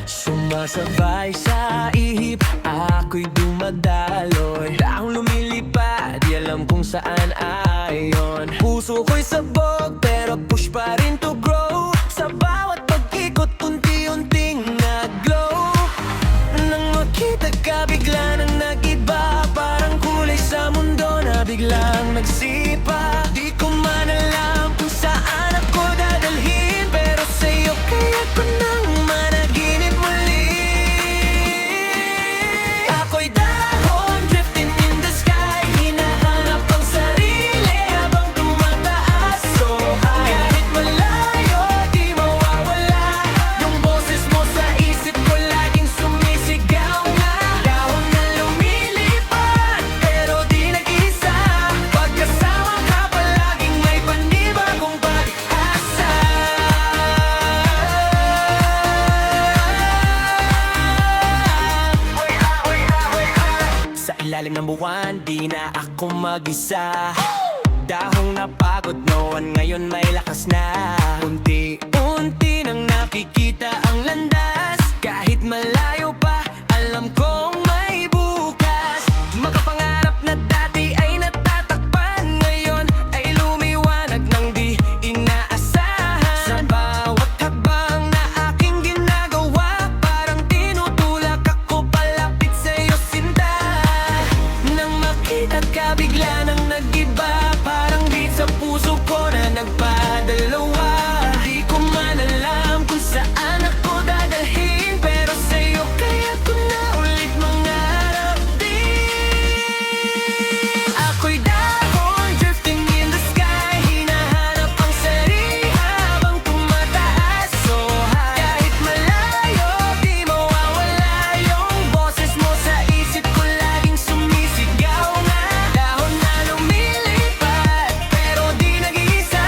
Sumasabay sa ihip, ako'y dumadaloy. Taong lumilipad, di alam kung saan ayon. Puso ko'y sabog, pero push pa rin to grow. Sa bawat pag-ikot, unti-unting nag-glow. Nang makita ka, bigla nang nag-iba. Parang kulay sa mundo na biglang nagsipa. Di ko man alam kung saan ako dadalhin, pero sa'yo kaya ko nang managinip muli. Ako'y dahon drifting in the sky, hinahanap ang sarili habang tumataas so high. Kahit malayo, di mawawala yung boses mo sa isip ko, laging sumisigaw nga. Dahon na lumilipad, pero di nag-isa. Pagkasama ka, palaging may panibagong pag-asa. Sa ilalim ng buwan, di na ako mag-isa. Dahong napagod noon, ngayon may lakas na. Unti-unti nang nakikita ang landas. Kahit malayo pa, alam kong may bukas. Makapangarap na dati ay natatakpan, ngayon ay lumiwanag ng di inaasahan. Sa bawat hakbang na aking ginagawa, parang tinutulak ako palapit sa'yo, sinta. Nang makita ka, bigla nang nag-iba. Parang beat sa puso ko na nagpadalawa. Di ko man alam kung saan ako dadalhin, pero sa'yo kaya ko na ulit mangarap din. Ako'y dahon drifting in the sky, hinahanap ang sarili habang tumataas so high. Kahit malayo, di mawawala yung boses mo sa isip ko, laging sumisigaw nga. Dahon na lumilipad, pero di nag-iisa.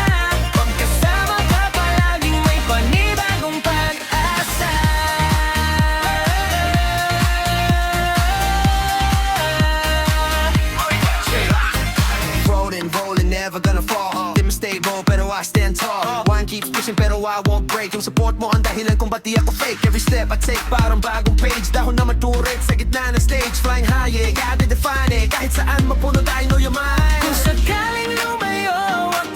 Pagkasama ka, palaging may panibagong pag-asa. Rolling, never gonna fall. Di man stable, pero I stand tall. One keeps pushing, pero I won't break. Yung support mo ang dahilan kung ba't di ako fake. Every step I take, parang bagong page. Dahon na matured sa gitna ng stage. Flying high, yeah, gotta define it. Kahit saan mapuno tayo, know your mind. Kung sakaling lumayo, wag